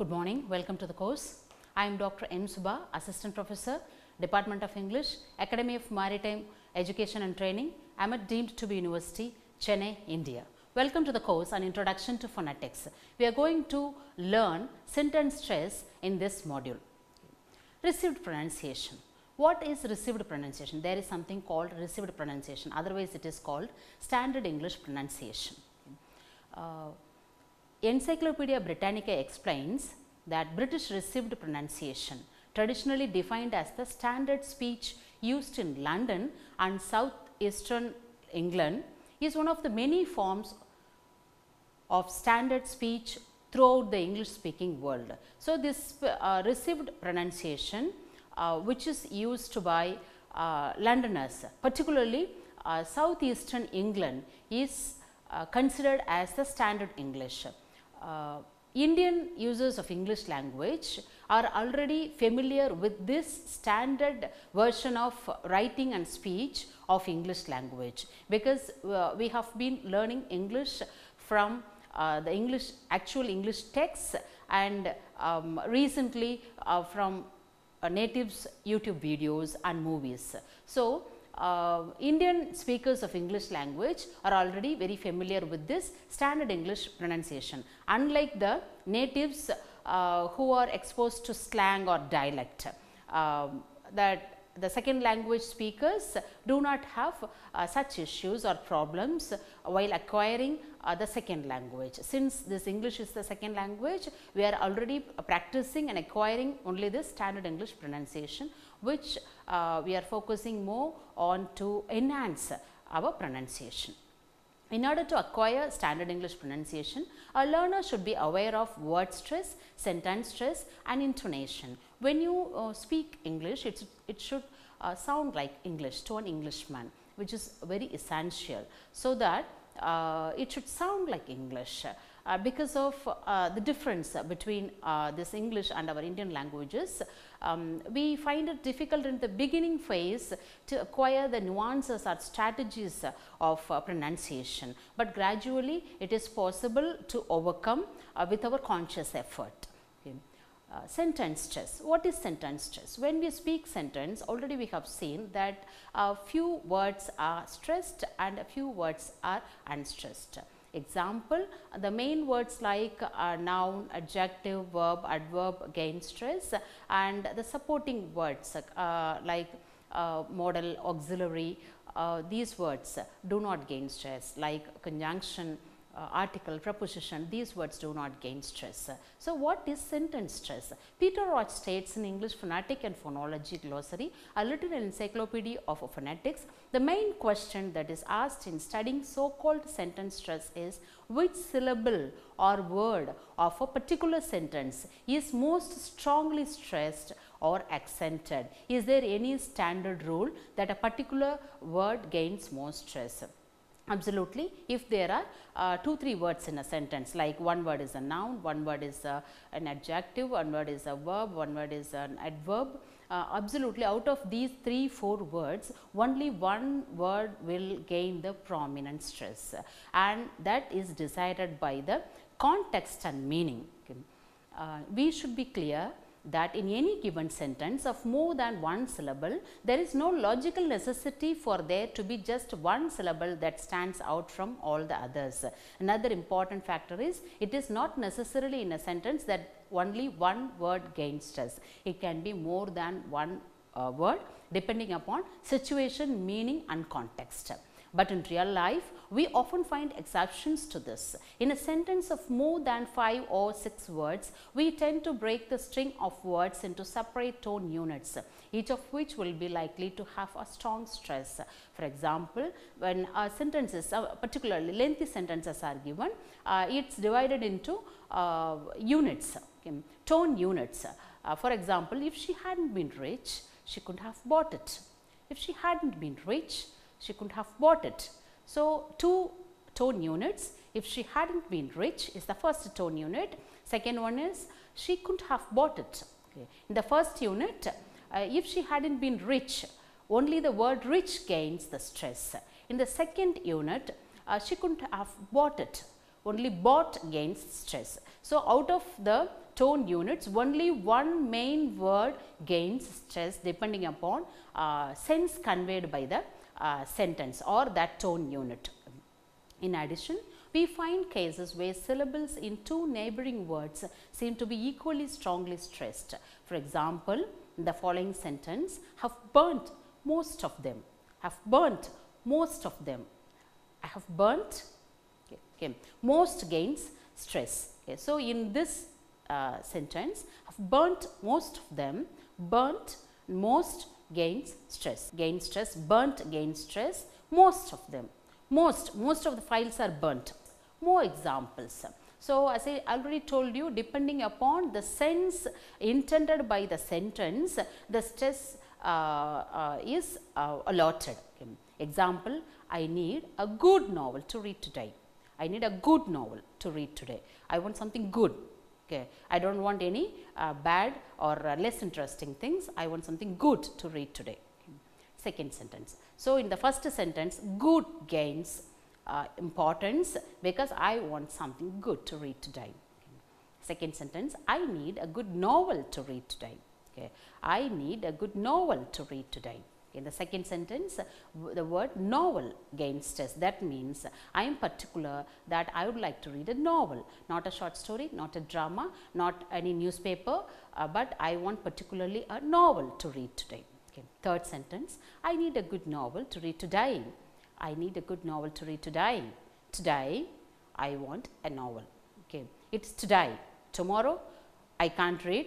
Good morning, welcome to the course. I am Dr. N. Subba, Assistant Professor, Department of English, Academy of Maritime Education and Training, Ahmed deemed to be University, Chennai, India. Welcome to the course on Introduction to Phonetics. We are going to learn sentence stress in this module. Received pronunciation. What is received pronunciation? There is something called received pronunciation, otherwise it is called standard English pronunciation. Encyclopedia Britannica explains that British received pronunciation, traditionally defined as the standard speech used in London and southeastern England, is one of the many forms of standard speech throughout the English speaking world. So, this received pronunciation which is used by Londoners, particularly southeastern England, is considered as the standard English. Indian users of English language are already familiar with this standard version of writing and speech of English language, because we have been learning English from the actual English texts and recently from natives YouTube videos and movies. So, Indian speakers of English language are already very familiar with this standard English pronunciation, unlike the natives who are exposed to slang or dialect. That the second language speakers do not have such issues or problems while acquiring the second language. Since this English is the second language, we are already practicing and acquiring only this standard English pronunciation, which we are focusing more on to enhance our pronunciation. In order to acquire standard English pronunciation, a learner should be aware of word stress, sentence stress and intonation. When you speak English, it should sound like English to an Englishman, which is very essential, so that it should sound like English. Because of the difference between this English and our Indian languages, we find it difficult in the beginning phase to acquire the nuances or strategies of pronunciation, but gradually it is possible to overcome with our conscious effort. Okay. Sentence stress. What is sentence stress? When we speak sentence, already we have seen that a few words are stressed and a few words are unstressed. Example, the main words like noun, adjective, verb, adverb gain stress, and the supporting words like modal, auxiliary, these words do not gain stress, like conjunction, article, preposition, these words do not gain stress. So, what is sentence stress? Peter Roach states in English Phonetic and Phonology Glossary, a little encyclopedia of phonetics, the main question that is asked in studying so-called sentence stress is which syllable or word of a particular sentence is most strongly stressed or accented. Is there any standard rule that a particular word gains more stress? Absolutely. If there are 2-3 words in a sentence, like one word is a noun, one word is an adjective, one word is a verb, one word is an adverb, absolutely out of these 3-4 words, only one word will gain the prominent stress, and that is decided by the context and meaning. Okay. We should be clear that in any given sentence of more than one syllable, there is no logical necessity for there to be just one syllable that stands out from all the others. Another important factor is, it is not necessarily in a sentence that only one word gains stress. It can be more than one word depending upon situation, meaning and context. But in real life, we often find exceptions to this. In a sentence of more than 5 or 6 words, we tend to break the string of words into separate tone units, each of which will be likely to have a strong stress. For example, when a sentence is particularly lengthy sentences are given, it is divided into units, okay, tone units. For example, if she hadn't been rich, she could have bought it. If she hadn't been rich, she could have bought it. So, 2 tone units. If she hadn't been rich is the first tone unit. Second one is she couldn't have bought it. Okay. In the first unit, if she hadn't been rich, only the word rich gains the stress. In the second unit, she couldn't have bought it. only bought gains stress. So, out of the tone units, only one main word gains stress depending upon sense conveyed by the sentence or that tone unit. In addition, we find cases where syllables in two neighboring words seem to be equally strongly stressed. For example, in the following sentence, have burnt most of them, have burnt most of them, I have burnt, okay. Most gains stress. Okay. So, in this sentence, have burnt most of them, burnt most gains stress, burnt gains stress, most of them, most of the files are burnt. More examples. So, as I already told you, depending upon the sense intended by the sentence, the stress is allotted. Okay. Example, I need a good novel to read today. I need a good novel to read today. I want something good. Okay. I do not want any bad or less interesting things. I want something good to read today. Okay. Second sentence. So, in the first sentence, good gains importance because I want something good to read today. Okay. Second sentence, I need a good novel to read today. Okay. I need a good novel to read today. In the second sentence, the word novel gains stress. That means I am particular that I would like to read a novel, not a short story, not a drama, not any newspaper, but I want particularly a novel to read today. Okay. Third sentence, I need a good novel to read today. I need a good novel to read today. Today, I want a novel. Okay. It's today. Tomorrow, I can't read.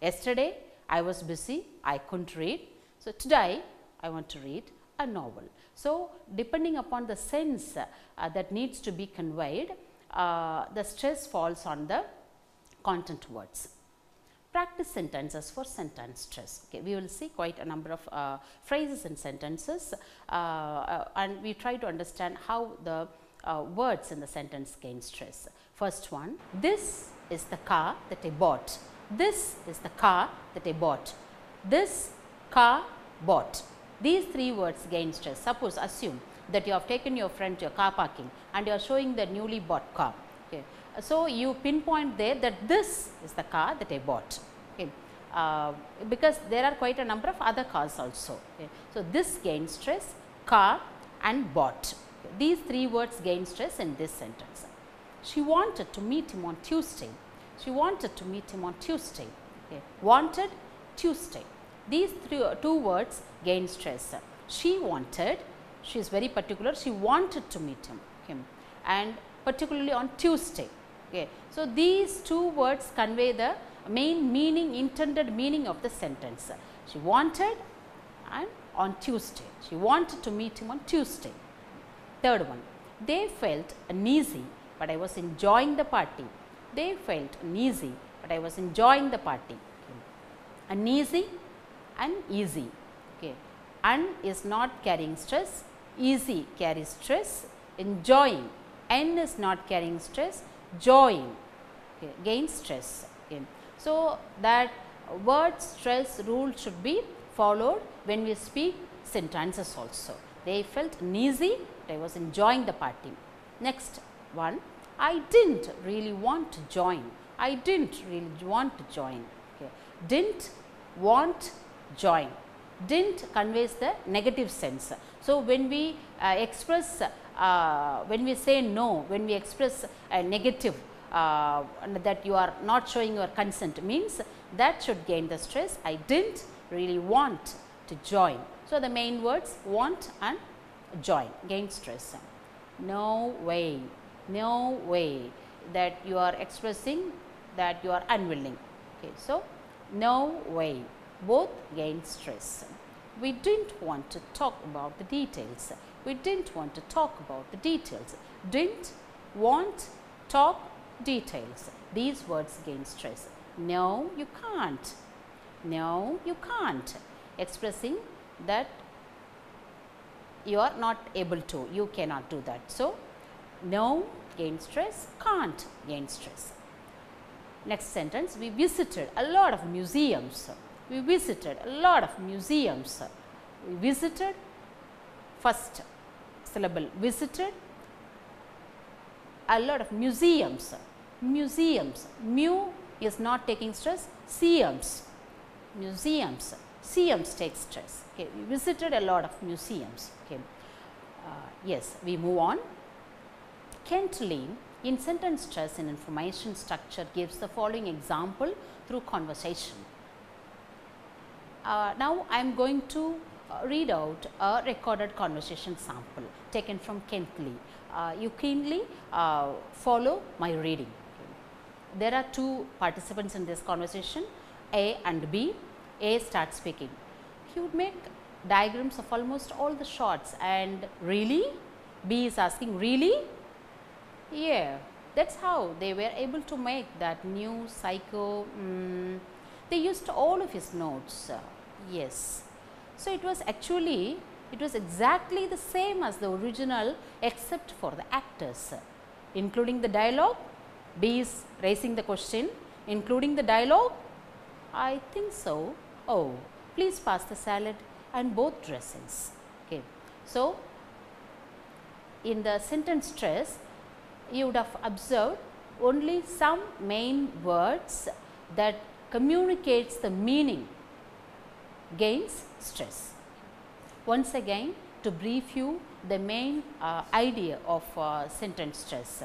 Yesterday, I was busy. I couldn't read. So, today, I want to read a novel. So, depending upon the sense that needs to be conveyed, the stress falls on the content words. Practice sentences for sentence stress. Okay, we will see quite a number of phrases and sentences and we try to understand how the words in the sentence gain stress. First one, this is the car that I bought. This is the car that I bought. This car bought. These three words gain stress. Suppose, assume that you have taken your friend to your car parking and you are showing the newly bought car. Okay. So, you pinpoint there that this is the car that I bought. Okay. Because there are quite a number of other cars also. Okay. So, this gains stress, car and bought. Okay. These three words gain stress in this sentence. She wanted to meet him on Tuesday. She wanted to meet him on Tuesday. Okay. Wanted, Tuesday. These two words gain stress. She wanted, she is very particular, she wanted to meet him and particularly on Tuesday. Okay. So, these two words convey the main meaning, intended meaning of the sentence. She wanted and on Tuesday. She wanted to meet him on Tuesday. Third one, they felt uneasy, but I was enjoying the party. They felt uneasy, but I was enjoying the party. Okay. Uneasy and easy. Okay. Un is not carrying stress, easy carries stress, enjoying. N is not carrying stress, joying, okay, gains stress. Okay. So, that word stress rule should be followed when we speak sentences also. They felt uneasy, but I was enjoying the party. Next one, I didn't really want to join. I didn't really want to join. Okay. Didn't want, join. Didn't conveys the negative sense. So, when we express, when we say no, when we express a negative that you are not showing your consent, means that should gain the stress. I didn't really want to join. So, the main words want and join gain stress. No way, that you are expressing that you are unwilling. Okay. So, no way, both gain stress. We didn't want to talk about the details. We didn't want to talk about the details. Didn't want, talk, details. These words gain stress. No, you can't. No, you can't. Expressing that you are not able to, you cannot do that. So, no gain stress, can't gain stress. Next sentence, we visited a lot of museums. We visited a lot of museums. We visited, first syllable visited, a lot of museums, museums, mu is not taking stress, museums, museums, museums take stress. Okay. We visited a lot of museums. Okay. Yes, we move on. Kent Lee in sentence stress in information structure gives the following example through conversation. Now, I am going to read out a recorded conversation sample taken from Kent Lee. You keenly follow my reading. Okay. There are two participants in this conversation, A and B. A starts speaking. He would make diagrams of almost all the shots, and really? B is asking, really? Yeah, that's how they were able to make that new psycho. They used all of his notes. Yes. So, it was actually, it was exactly the same as the original except for the actors, including the dialogue. B is raising the question, including the dialogue. I think so. Oh, please pass the salad and both dressings. Okay. So, in the sentence stress, you would have observed only some main words that communicates the meaning gains stress. Once again, to brief you the main idea of sentence stress.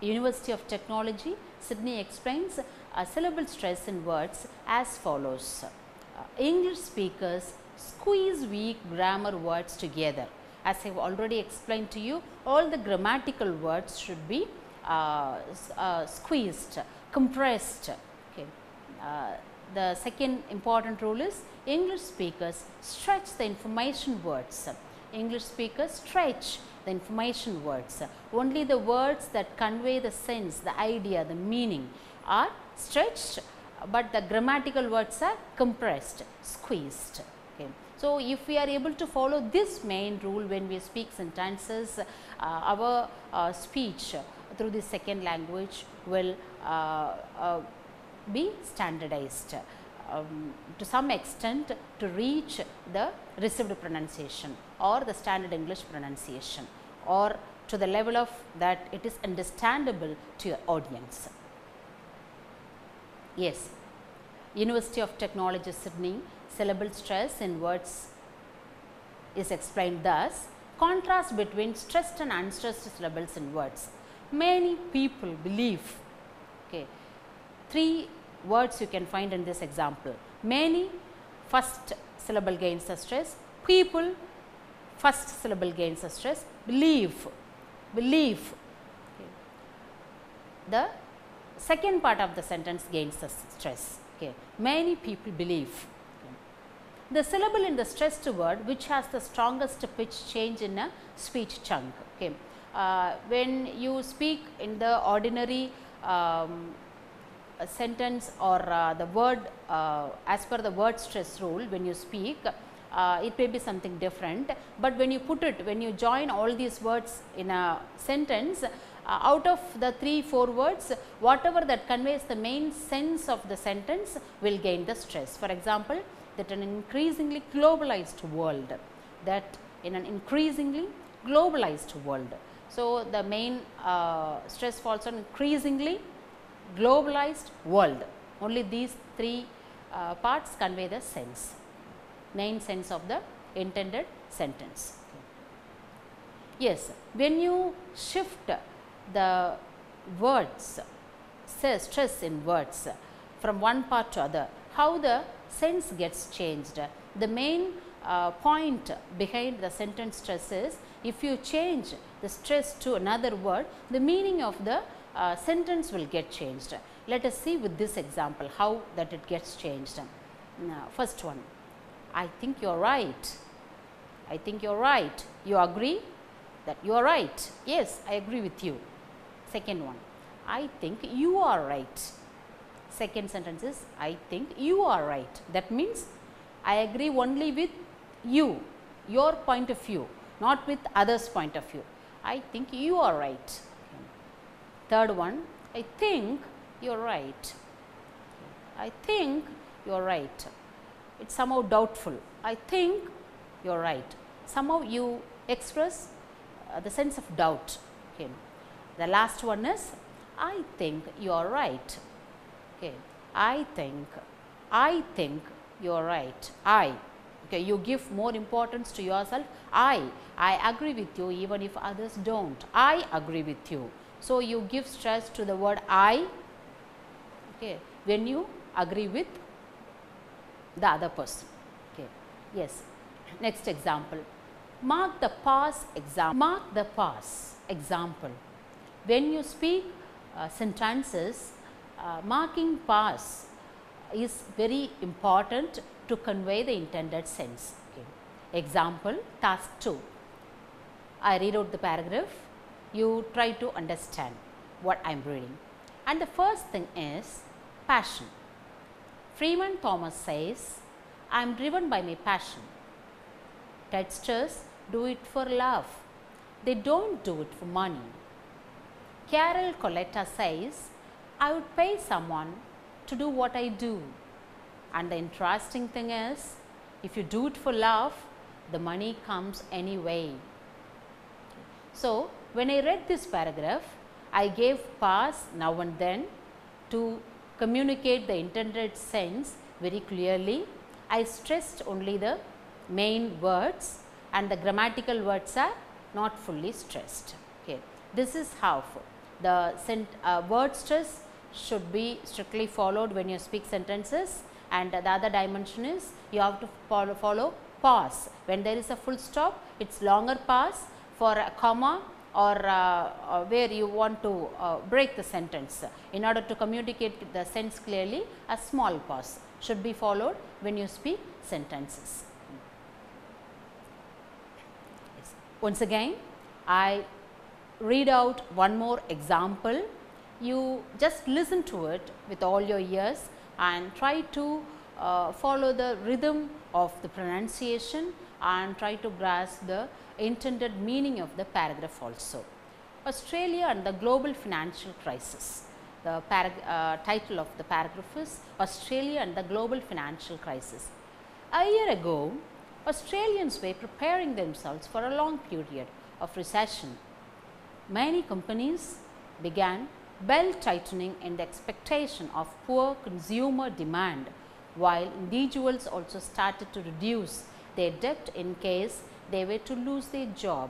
University of Technology, Sydney explains syllable stress in words as follows. English speakers squeeze weak grammar words together. As I have already explained to you, all the grammatical words should be squeezed, compressed. Okay. The second important rule is English speakers stretch the information words. English speakers stretch the information words. Only the words that convey the sense, the idea, the meaning are stretched, but the grammatical words are compressed, squeezed. Okay. So, if we are able to follow this main rule when we speak sentences, our speech through the second language will be standardized to some extent to reach the received pronunciation or the standard English pronunciation, or to the level of that it is understandable to your audience. Yes, University of Technology Sydney, syllable stress in words is explained thus: contrast between stressed and unstressed syllables in words. Many people believe, okay, three words you can find in this example. Many, first syllable gains the stress, people, first syllable gains the stress, believe, believe. Okay. The second part of the sentence gains the stress. Okay. Many people believe. Okay. The syllable in the stressed word which has the strongest pitch change in a speech chunk. Okay. When you speak in the ordinary a sentence or the word as per the word stress rule, when you speak it may be something different, but when you put it, when you join all these words in a sentence, out of the 3-4 words, whatever that conveys the main sense of the sentence will gain the stress. For example, that in an increasingly globalized world, that in an increasingly globalized world. So, the main stress falls on increasingly globalized world. Only these 3 parts convey the sense, main sense of the intended sentence. Yes, when you shift the words, say stress in words from one part to other, how the sense gets changed. The main point behind the sentence stress is, if you change the stress to another word, the meaning of the sentence will get changed. Let us see with this example how that it gets changed. Now, first one, I think you are right. I think you are right. You agree that you are right? Yes, I agree with you. Second one, I think you are right. Second sentence is, I think you are right. That means I agree only with you, your point of view, not with others' point of view. I think you are right. Third one, I think you are right. I think you are right. It is somehow doubtful. I think you are right. Somehow you express the sense of doubt. Okay. The last one is I think you are right. Okay. I think you are right. Okay, you give more importance to yourself. I agree with you even if others don't. I agree with you. So, you give stress to the word I, okay, when you agree with the other person. Okay. Yes. Next example. Mark the past example. Mark the past example. When you speak sentences, marking past is very important to convey the intended sense. Okay. Example, task 2. I read out the paragraph, you try to understand what I am reading. And the first thing is passion. Freeman Thomas says, I am driven by my passion. Texters do it for love, they don't do it for money. Carol Coletta says, I would pay someone to do what I do. And the interesting thing is, if you do it for love, the money comes anyway. So, when I read this paragraph, I gave pause now and then to communicate the intended sense very clearly. I stressed only the main words and the grammatical words are not fully stressed. Okay. This is how the word stress should be strictly followed when you speak sentences, and the other dimension is you have to follow pause. When there is a full stop, it is longer pause. For a comma or where you want to break the sentence, in order to communicate the sense clearly, a small pause should be followed when you speak sentences. Yes. Once again, I read out one more example. You just listen to it with all your ears and try to follow the rhythm of the pronunciation and try to grasp the intended meaning of the paragraph also. Australia and the global financial crisis. The title of the paragraph is Australia and the global financial crisis. A year ago, Australians were preparing themselves for a long period of recession. Many companies began belt tightening in the expectation of poor consumer demand, while individuals also started to reduce their debt in case they were to lose their job.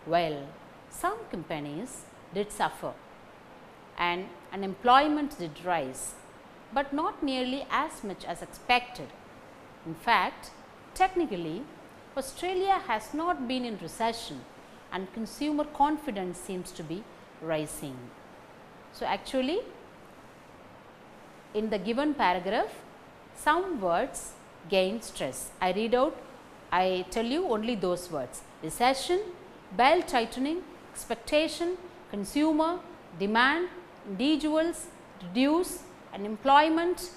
Well, some companies did suffer and unemployment did rise, but not nearly as much as expected. In fact, technically, Australia has not been in recession and consumer confidence seems to be rising. So, actually in the given paragraph, some words gain stress. I read out, I tell you only those words: recession, belt tightening, expectation, consumer, demand, individuals, reduce, unemployment,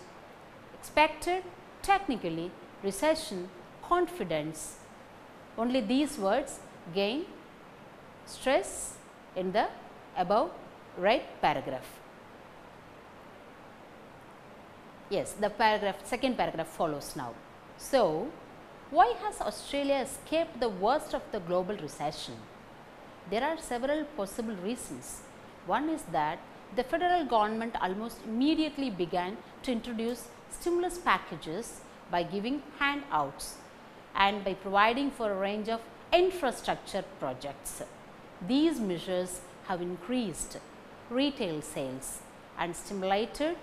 expected, technically, recession, confidence. Only these words gain stress in the above read paragraph. Yes, the second paragraph follows now. So, why has Australia escaped the worst of the global recession? There are several possible reasons. One is that the federal government almost immediately began to introduce stimulus packages by giving handouts and by providing for a range of infrastructure projects. These measures have increased retail sales and stimulated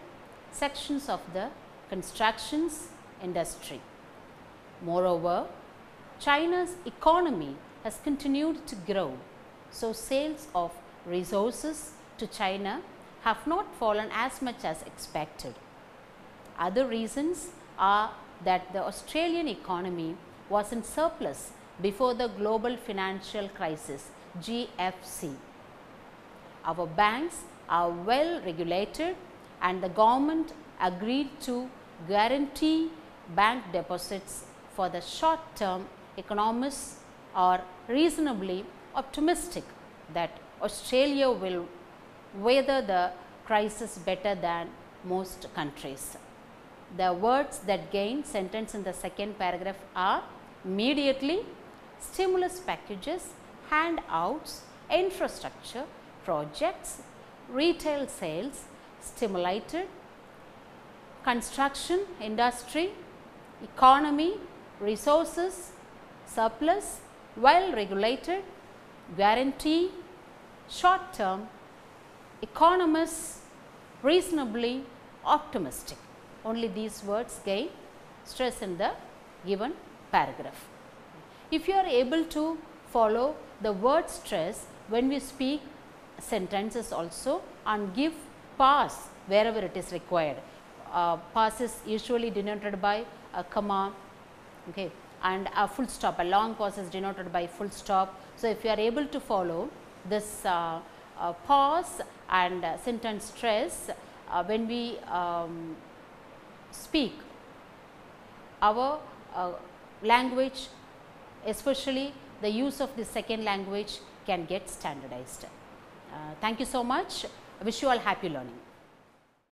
sections of the constructions industry. Moreover, China's economy has continued to grow, so sales of resources to China have not fallen as much as expected. Other reasons are that the Australian economy was in surplus before the global financial crisis GFC. Our banks are well regulated and the government agreed to guarantee bank deposits for the short term. Economists are reasonably optimistic that Australia will weather the crisis better than most countries. The words that gain sentence in the second paragraph are immediately, stimulus packages, handouts, infrastructure, projects, retail sales, stimulated, construction, industry, economy, resources, surplus, well regulated, guarantee, short term, economists, reasonably, optimistic. Only these words gain stress in the given paragraph. If you are able to follow the word stress when we speak sentences also and give pause wherever it is required. Pause is usually denoted by a comma, okay, and a full stop. A long pause is denoted by full stop. So, if you are able to follow this pause and sentence stress when we speak our language, especially the use of the second language, can get standardized. Thank you so much. I wish you all happy learning.